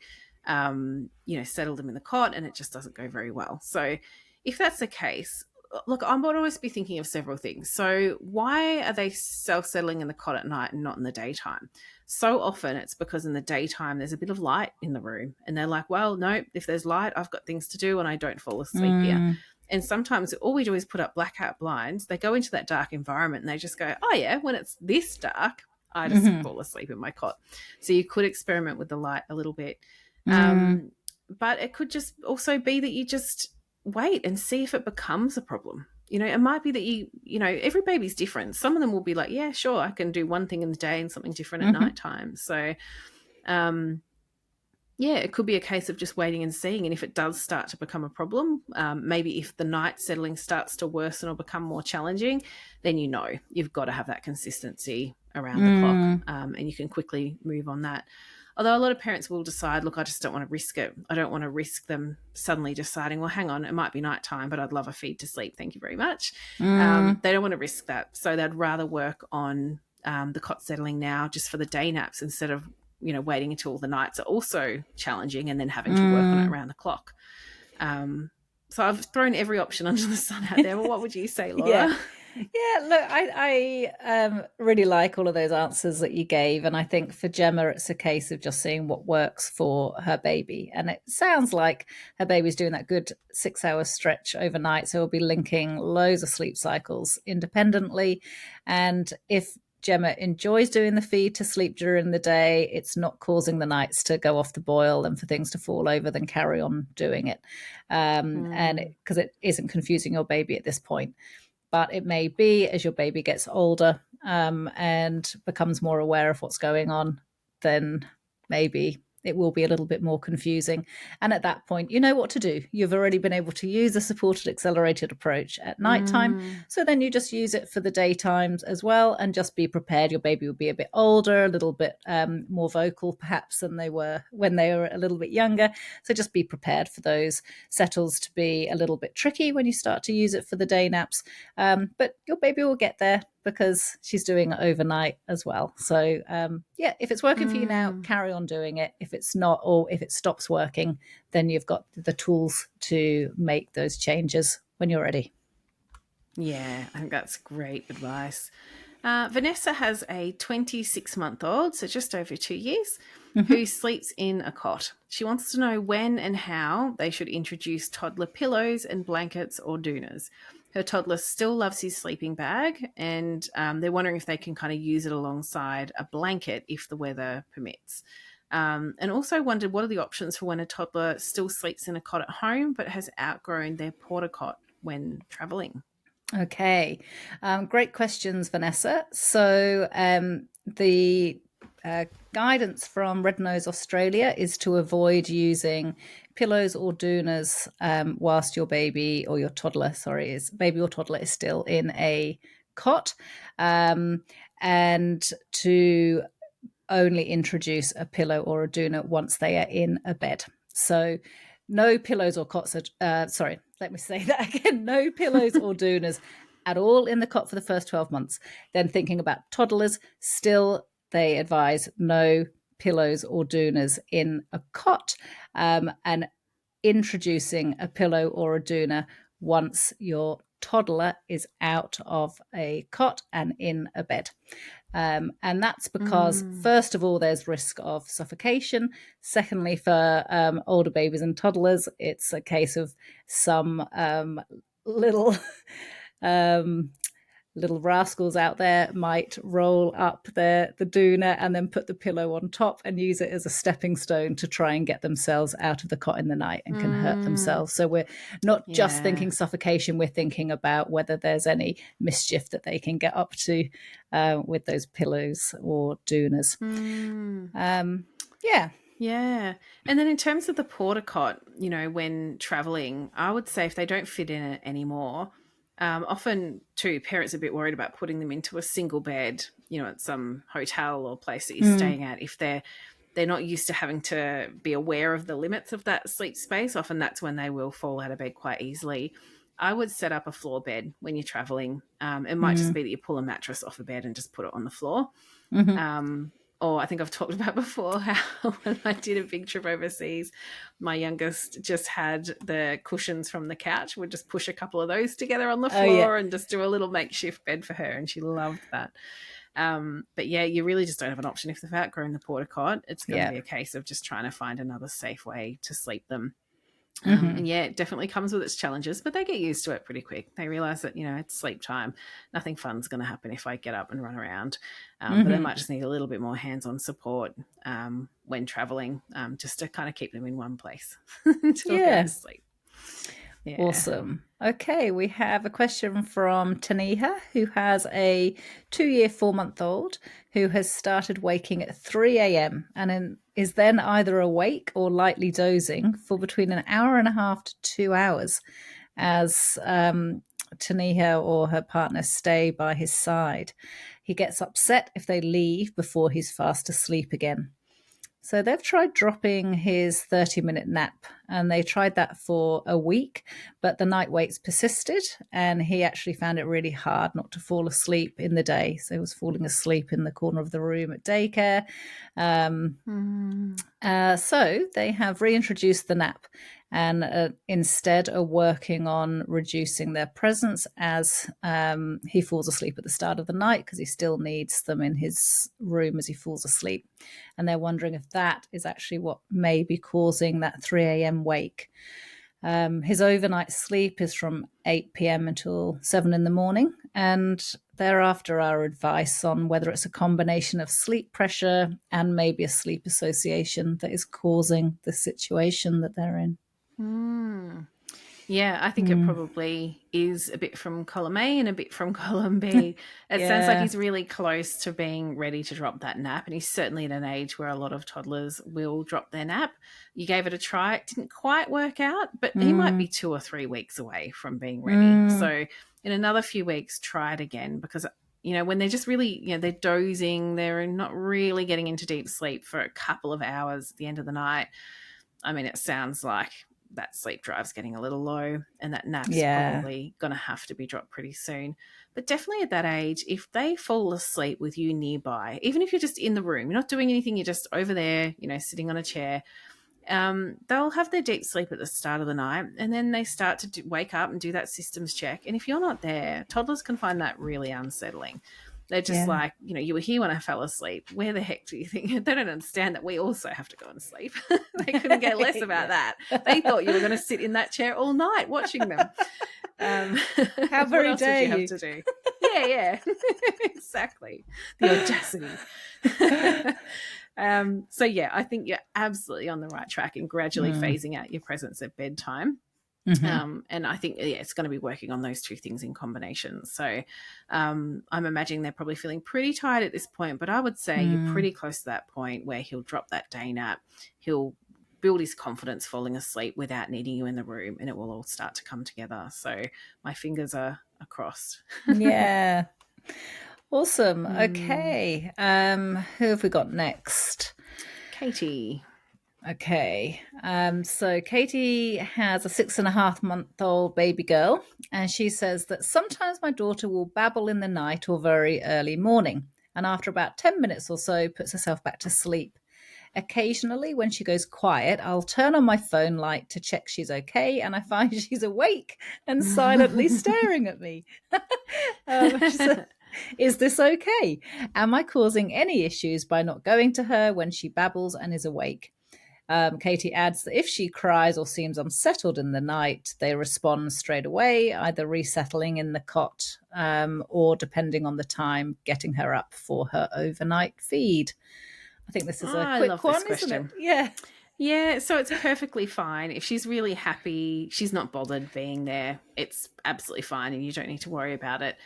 settle them in the cot, and it just doesn't go very well. So if that's the case, look, I would always be thinking of several things. So why are they self-settling in the cot at night and not in the daytime? So often it's because in the daytime there's a bit of light in the room and they're like, well, no, if there's light, I've got things to do and I don't fall asleep here. And sometimes all we do is put up blackout blinds. They go into that dark environment and they just go, oh yeah, when it's this dark, I just fall asleep in my cot. So you could experiment with the light a little bit. But it could just also be that you just wait and see if it becomes a problem. it might be that every baby's different. Some of them will be like, yeah, sure, I can do one thing in the day and something different at nighttime. So, yeah, it could be a case of just waiting and seeing. And if it does start to become a problem, maybe if the night settling starts to worsen or become more challenging, then you've got to have that consistency around the clock, and you can quickly move on that. Although a lot of parents will decide, look, I just don't want to risk it. I don't want to risk them suddenly deciding, well, hang on, it might be nighttime, but I'd love a feed to sleep. Thank you very much. They don't want to risk that. So they'd rather work on the cot settling now just for the day naps instead of waiting until the nights are also challenging and then having to work on it around the clock. So I've thrown every option under the sun out there. Well, what would you say, Laura? Yeah, look, I really like all of those answers that you gave. And I think for Gemma, it's a case of just seeing what works for her baby. And it sounds like her baby's doing that good 6-hour stretch overnight. So we'll be linking loads of sleep cycles independently. And if Gemma enjoys doing the feed to sleep during the day, it's not causing the nights to go off the boil and for things to fall over, then carry on doing it. And because it isn't confusing your baby at this point. But it may be as your baby gets older and becomes more aware of what's going on, then maybe it will be a little bit more confusing. And at that point, you know what to do. You've already been able to use the supported accelerated approach at nighttime. So then you just use it for the daytimes as well, and just be prepared. Your baby will be a bit older, a little bit more vocal perhaps than they were when they were a little bit younger. So just be prepared for those settles to be a little bit tricky when you start to use it for the day naps. But your baby will get there because she's doing it overnight as well. So if it's working for you now, carry on doing it. If it's not, or if it stops working, then you've got the tools to make those changes when you're ready. Yeah, I think that's great advice. Vanessa has a 26-month-old, so just over 2 years, who sleeps in a cot. She wants to know when and how they should introduce toddler pillows and blankets or doonas. Her toddler still loves his sleeping bag, and they're wondering if they can kind of use it alongside a blanket if the weather permits. And also wondered what are the options for when a toddler still sleeps in a cot at home but has outgrown their porta cot when travelling. Okay, great questions, Vanessa. So the guidance from Red Nose Australia is to avoid using pillows or doonas whilst your baby or your toddler, baby or toddler is still in a cot, and to only introduce a pillow or a doona once they are in a bed. So no pillows or cots let me say that again. No pillows or doonas at all in the cot for the first 12 months. Then thinking about toddlers, still they advise no pillows or doonas in a cot, and introducing a pillow or a doona once your toddler is out of a cot and in a bed. And that's because, first of all, there's risk of suffocation. Secondly, for older babies and toddlers, it's a case of some little rascals out there might roll up the doona and then put the pillow on top and use it as a stepping stone to try and get themselves out of the cot in the night and can hurt themselves. So we're not just thinking suffocation, we're thinking about whether there's any mischief that they can get up to with those pillows or doonas. Yeah. And then in terms of the porta cot, when traveling, I would say if they don't fit in it anymore, often too, parents are a bit worried about putting them into a single bed, at some hotel or place that you're staying at. If they're not used to having to be aware of the limits of that sleep space, often that's when they will fall out of bed quite easily. I would set up a floor bed when you're traveling. It might just be that you pull a mattress off a bed and just put it on the floor. Or I think I've talked about before how when I did a big trip overseas, my youngest just had the cushions from the couch, would just push a couple of those together on the floor and just do a little makeshift bed for her, and she loved that. But yeah, you really just don't have an option. If they've outgrown the porta cot, it's going to be a case of just trying to find another safe way to sleep them. And yeah, it definitely comes with its challenges, but they get used to it pretty quick. They realize that, it's sleep time. Nothing fun's going to happen if I get up and run around. But they might just need a little bit more hands-on support when traveling, just to kind of keep them in one place until they go to sleep. Yeah. Awesome. Okay, we have a question from Taniha, who has a 2-year, 4-month-old who has started waking at 3 a.m. and is then either awake or lightly dozing for between an hour and a half to 2 hours as Taniha or her partner stay by his side. He gets upset if they leave before he's fast asleep again. So they've tried dropping his 30-minute nap, and they tried that for a week, but the night wakes persisted, and he actually found it really hard not to fall asleep in the day. So he was falling asleep in the corner of the room at daycare. So they have reintroduced the nap and instead are working on reducing their presence as he falls asleep at the start of the night because he still needs them in his room as he falls asleep. And they're wondering if that is actually what may be causing that 3 a.m. wake. His overnight sleep is from 8 p.m. until 7 in the morning, and thereafter our advice on whether it's a combination of sleep pressure and maybe a sleep association that is causing the situation that they're in. Yeah, I think it probably is a bit from column A and a bit from column B. It sounds like he's really close to being ready to drop that nap, and he's certainly at an age where a lot of toddlers will drop their nap. You gave it a try. It didn't quite work out, but he might be 2 or 3 weeks away from being ready. So in another few weeks, try it again because, when they're just really, they're dozing, they're not really getting into deep sleep for a couple of hours at the end of the night. I mean, it sounds like that sleep drive's getting a little low and that nap's probably going to have to be dropped pretty soon. But definitely at that age, if they fall asleep with you nearby, even if you're just in the room, you're not doing anything, you're just over there, sitting on a chair, they'll have their deep sleep at the start of the night and then they start to wake up and do that systems check. And if you're not there, toddlers can find that really unsettling. They're just like, you were here when I fell asleep. Where the heck do you think? They don't understand that we also have to go and sleep. They couldn't care less about that. They thought you were going to sit in that chair all night watching them. How very what else dare would you have to do? Yeah, exactly. The audacity. So, yeah, I think you're absolutely on the right track in gradually phasing out your presence at bedtime. And I think it's going to be working on those two things in combination. So I'm imagining they're probably feeling pretty tired at this point, but I would say you're pretty close to that point where he'll drop that day nap. He'll build his confidence falling asleep without needing you in the room, and it will all start to come together. So my fingers are crossed. Yeah. Awesome. Okay. Who have we got next? Katie. Okay. So Katie has a 6.5-month-old baby girl, and she says that sometimes my daughter will babble in the night or very early morning, and after about 10 minutes or so puts herself back to sleep. Occasionally, when she goes quiet, I'll turn on my phone light to check she's okay, and I find she's awake and silently staring at me. Is this okay? Am I causing any issues by not going to her when she babbles and is awake? Katie adds that if she cries or seems unsettled in the night, they respond straight away, either resettling in the cot or, depending on the time, getting her up for her overnight feed. I think this is a quick one, isn't it? Yeah. Yeah, so it's perfectly fine. If she's really happy, she's not bothered being there, it's absolutely fine and you don't need to worry about it.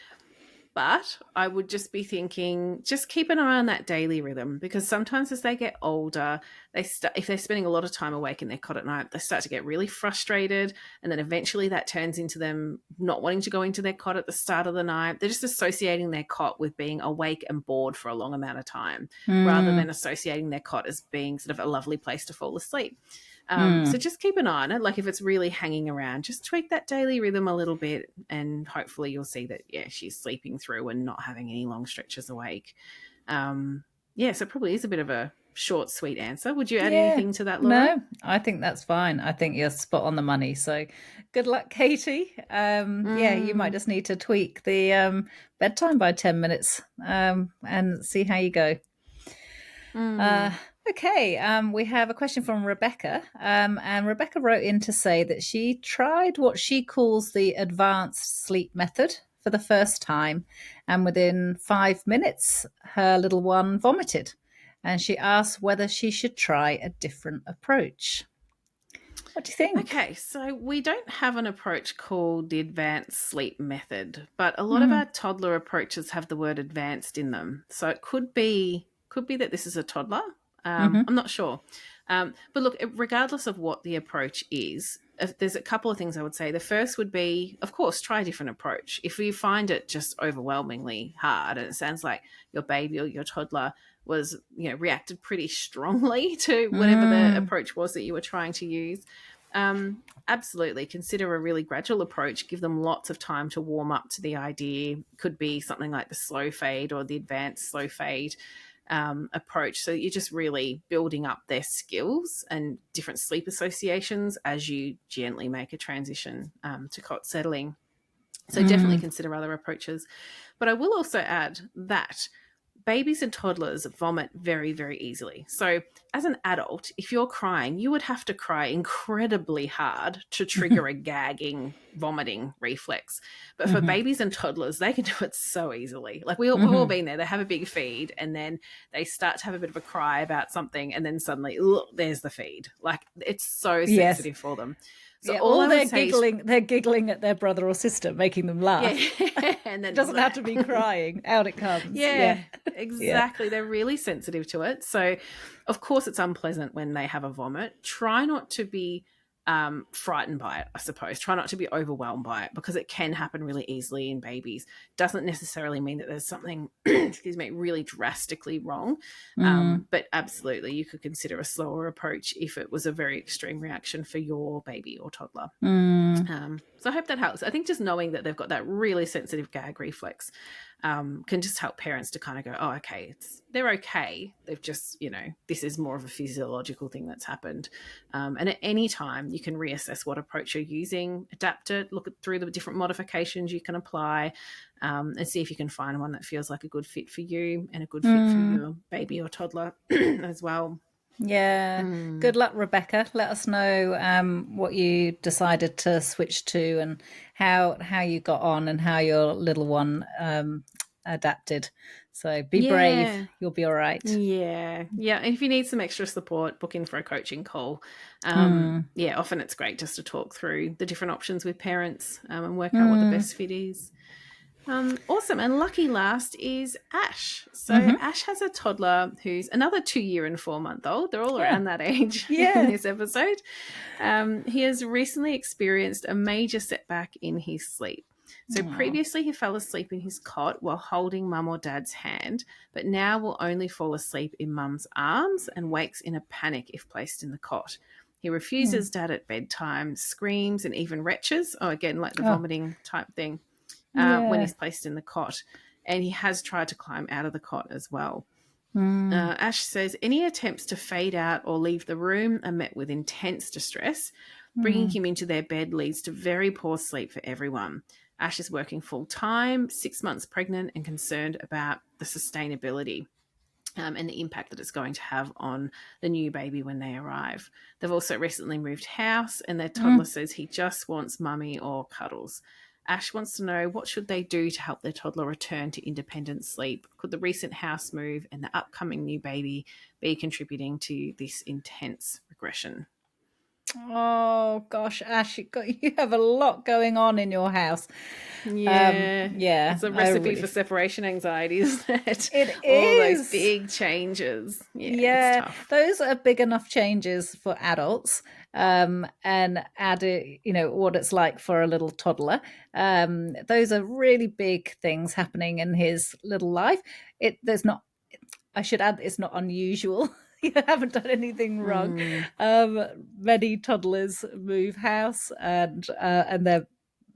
But I would just be thinking, just keep an eye on that daily rhythm, because sometimes as they get older, if they're spending a lot of time awake in their cot at night, they start to get really frustrated. And then eventually that turns into them not wanting to go into their cot at the start of the night. They're just associating their cot with being awake and bored for a long amount of time, rather than associating their cot as being sort of a lovely place to fall asleep. So just keep an eye on it. Like if it's really hanging around, just tweak that daily rhythm a little bit and hopefully you'll see that, she's sleeping through and not having any long stretches awake. So it probably is a bit of a short, sweet answer. Would you add anything to that, Laura? No, I think that's fine. I think you're spot on the money. So good luck, Katie. You might just need to tweak the bedtime by 10 minutes and see how you go. Okay, we have a question from Rebecca, and Rebecca wrote in to say that she tried what she calls the advanced sleep method for the first time, and within 5 minutes, her little one vomited, and she asked whether she should try a different approach. What do you think? Okay, so we don't have an approach called the advanced sleep method, but a lot of our toddler approaches have the word advanced in them. So it could be that this is a toddler. I'm not sure. But look, regardless of what the approach is, if there's a couple of things I would say. The first would be, of course, try a different approach. If you find it just overwhelmingly hard, and it sounds like your baby or your toddler was, reacted pretty strongly to whatever the approach was that you were trying to use, absolutely consider a really gradual approach. Give them lots of time to warm up to the idea. Could be something like the slow fade or the advanced slow fade approach. So you're just really building up their skills and different sleep associations as you gently make a transition to cot settling. So definitely consider other approaches. But I will also add that babies and toddlers vomit very, very easily. So as an adult, if you're crying, you would have to cry incredibly hard to trigger a gagging, vomiting reflex. But for babies and toddlers, they can do it so easily. Like we've all been there. They have a big feed and then they start to have a bit of a cry about something and then suddenly, there's the feed. Like it's so sensitive for them. So all they're giggling at their brother or sister, making them laugh. Yeah. And then it doesn't have to be crying. Out it comes. Yeah, exactly. They're really sensitive to it. So, of course, it's unpleasant when they have a vomit. Try not to be frightened by it, I suppose. Try not to be overwhelmed by it because it can happen really easily in babies. Doesn't necessarily mean that there's something, really drastically wrong. But absolutely, you could consider a slower approach if it was a very extreme reaction for your baby or toddler. So I hope that helps. I think just knowing that they've got that really sensitive gag reflex can just help parents to kind of go, oh, okay, they're okay. They've just, this is more of a physiological thing that's happened. And at any time, you can reassess what approach you're using, adapt it, look through the different modifications you can apply, and see if you can find one that feels like a good fit for you and a good fit for your baby or toddler as well. Yeah. Good luck, Rebecca. Let us know what you decided to switch to and how you got on and how your little one adapted. So be brave. You'll be all right. Yeah. And if you need some extra support, book in for a coaching call. Often it's great just to talk through the different options with parents and work out what the best fit is. Awesome. And lucky last is Ash. So Ash has a toddler who's another 2-year and 4-month-old. They're all around that age in this episode. He has recently experienced a major setback in his sleep. So previously he fell asleep in his cot while holding mum or dad's hand, but now will only fall asleep in mum's arms and wakes in a panic if placed in the cot. He refuses dad at bedtime, screams and even retches. Oh, again, like the vomiting type thing. When he's placed in the cot, and he has tried to climb out of the cot as well. Ash says any attempts to fade out or leave the room are met with intense distress. Bringing him into their bed leads to very poor sleep for everyone. Ash is working full-time, 6 months pregnant, and concerned about the sustainability and the impact that it's going to have on the new baby when they arrive. They've also recently moved house, and their toddler says he just wants mummy or cuddles. Ash wants to know what should they do to help their toddler return to independent sleep. Could the recent house move and the upcoming new baby be contributing to this intense regression? Oh gosh, Ash, you have a lot going on in your house. It's a recipe for separation anxiety, isn't it? It All is. those big changes. It's tough. Those are big enough changes for adults, and add it, what it's like for a little toddler. Those are really big things happening in his little life. I should add, it's not unusual. You haven't done anything wrong. Many toddlers move house and their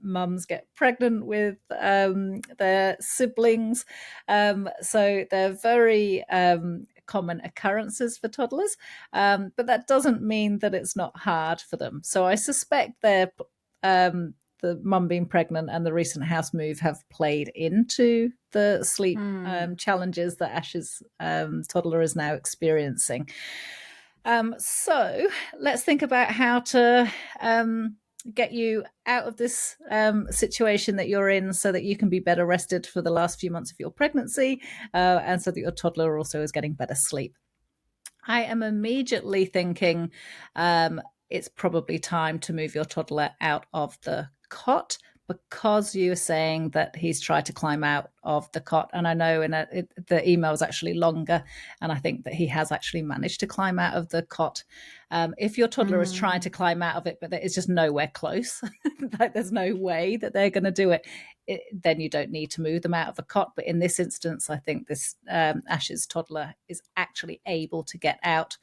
mums get pregnant with their siblings. So they're very common occurrences for toddlers. But that doesn't mean that it's not hard for them. So I suspect the mum being pregnant and the recent house move have played into the sleep challenges that Ash's toddler is now experiencing. So let's think about how to get you out of this situation that you're in so that you can be better rested for the last few months of your pregnancy and so that your toddler also is getting better sleep. I am immediately thinking it's probably time to move your toddler out of the cot, because you were saying that he's tried to climb out of the cot. And I know the email is actually longer, and I think that he has actually managed to climb out of the cot. If your toddler is trying to climb out of it, but there is just nowhere close, like there's no way that they're going to do it, then you don't need to move them out of the cot. But in this instance, I think this Ash's toddler is actually able to get out,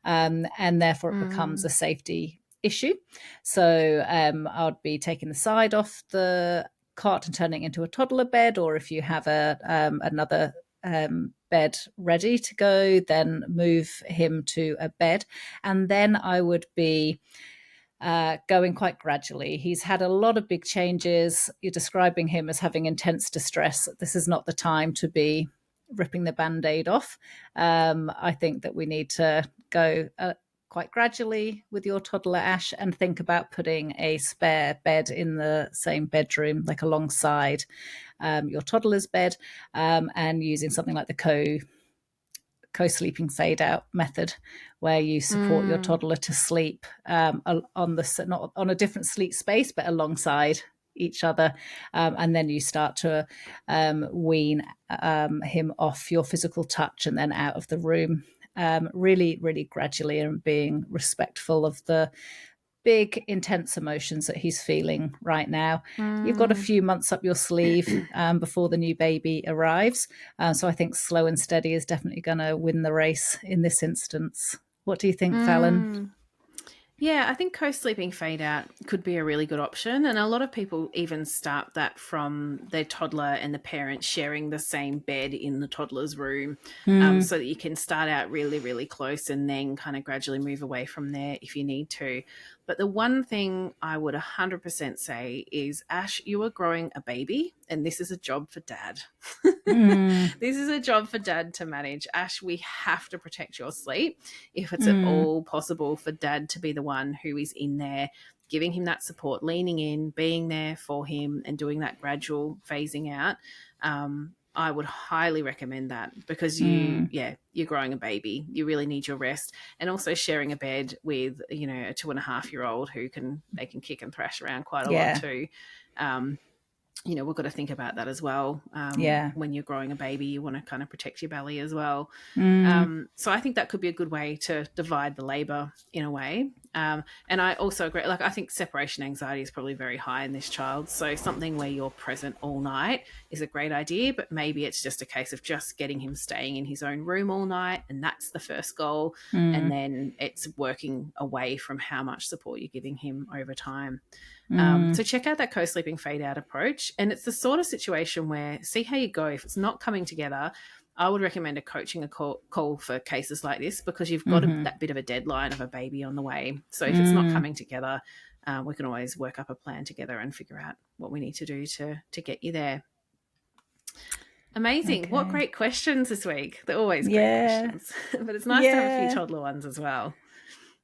and therefore it becomes a safety issue. So I'd be taking the side off the cot and turning it into a toddler bed, or if you have another bed ready to go, then move him to a bed. And then I would be going quite gradually. He's had a lot of big changes. You're describing him as having intense distress. This is not the time to be ripping the Band-Aid off. I think that we need to go quite gradually with your toddler, Ash, and think about putting a spare bed in the same bedroom, like alongside your toddler's bed, and using something like the co-sleeping fade out method, where you support your toddler to sleep not on a different sleep space, but alongside each other, and then you start to wean him off your physical touch and then out of the room, really, really gradually, and being respectful of the big, intense emotions that he's feeling right now. You've got a few months up your sleeve before the new baby arrives. So I think slow and steady is definitely going to win the race in this instance. What do you think, Fallon? Yeah, I think co-sleeping fade out could be a really good option. And a lot of people even start that from their toddler and the parent sharing the same bed in the toddler's room, so that you can start out really, really close and then kind of gradually move away from there if you need to. But the one thing I would 100% say is, Ash, you are growing a baby, and this is a job for dad. This is a job for dad to manage. Ash, we have to protect your sleep. If it's at all possible for dad to be the one who is in there, giving him that support, leaning in, being there for him, and doing that gradual phasing out, I would highly recommend that, because you're growing a baby. You really need your rest, and also sharing a bed with, a 2.5-year-old who can kick and thrash around quite a lot too. We've got to think about that as well. When you're growing a baby, you want to kind of protect your belly as well. So I think that could be a good way to divide the labor in a way. And I also agree, I think separation anxiety is probably very high in this child. So something where you're present all night is a great idea, but maybe it's just a case of just getting him staying in his own room all night. And that's the first goal. And then it's working away from how much support you're giving him over time. So check out that co-sleeping fade out approach. And it's the sort of situation where, see how you go. If it's not coming together, I would recommend a call for cases like this, because you've got that bit of a deadline of a baby on the way. So if it's not coming together, we can always work up a plan together and figure out what we need to do to get you there. Amazing. Okay. What great questions this week. They're always great questions. But it's nice to have a few toddler ones as well.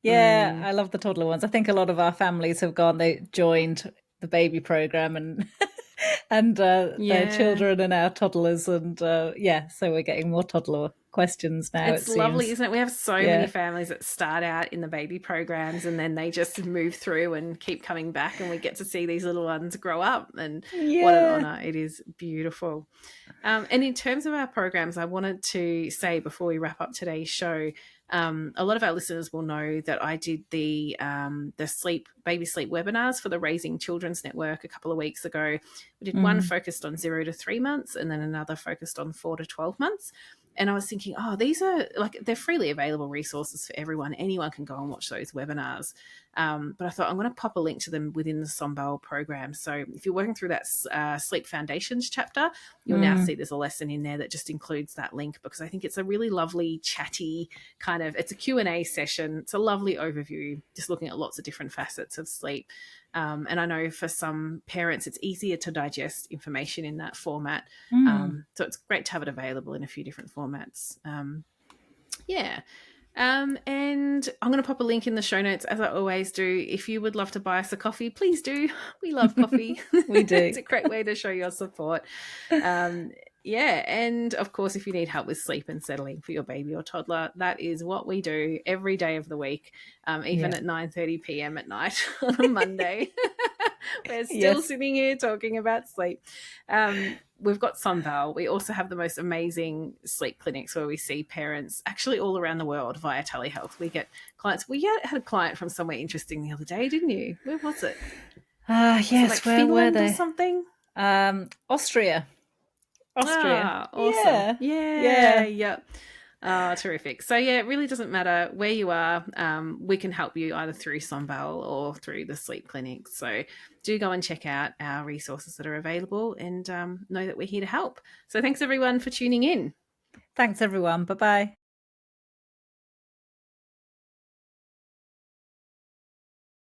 Yeah, I love the toddler ones. I think a lot of our families have they joined the baby program and their children are now toddlers, and so we're getting more toddler questions now. It's lovely, isn't it? We have so many families that start out in the baby programs and then they just move through and keep coming back, and we get to see these little ones grow up, and what an honour. It is beautiful. And in terms of our programs, I wanted to say before we wrap up today's show, a lot of our listeners will know that I did the baby sleep webinars for the Raising Children's Network a couple of weeks ago. We did one focused on 0 to 3 months, and then another focused on 4 to 12 months. And I was thinking, these are they're freely available resources for everyone. Anyone can go and watch those webinars. But I thought I'm going to pop a link to them within the Sombel program. So if you're working through that Sleep Foundations chapter, you'll now see there's a lesson in there that just includes that link, because I think it's a really lovely, chatty kind of, it's a Q&A session. It's a lovely overview, just looking at lots of different facets of sleep. And I know for some parents, it's easier to digest information in that format. So it's great to have it available in a few different formats. And I'm going to pop a link in the show notes, as I always do. If you would love to buy us a coffee, please do. We love coffee. We do. It's a great way to show your support. Yeah, and of course, if you need help with sleep and settling for your baby or toddler, that is what we do every day of the week, even Yeah. at 9:30 p.m. at night on a Monday. We're still Yes. sitting here talking about sleep. We've got Sunval. We also have the most amazing sleep clinics where we see parents actually all around the world via telehealth. We get clients. We had a client from somewhere interesting the other day, didn't you? Where was it? Was it Yes, like where were Finland or they? something? Austria. Austria. Ah, awesome. Yeah. Yeah, Yeah. yep. Oh, terrific. So, yeah, it really doesn't matter where you are. We can help you either through Sunval or through the sleep clinic. So, do go and check out our resources that are available and know that we're here to help. So, thanks everyone for tuning in. Thanks, everyone. Bye-bye.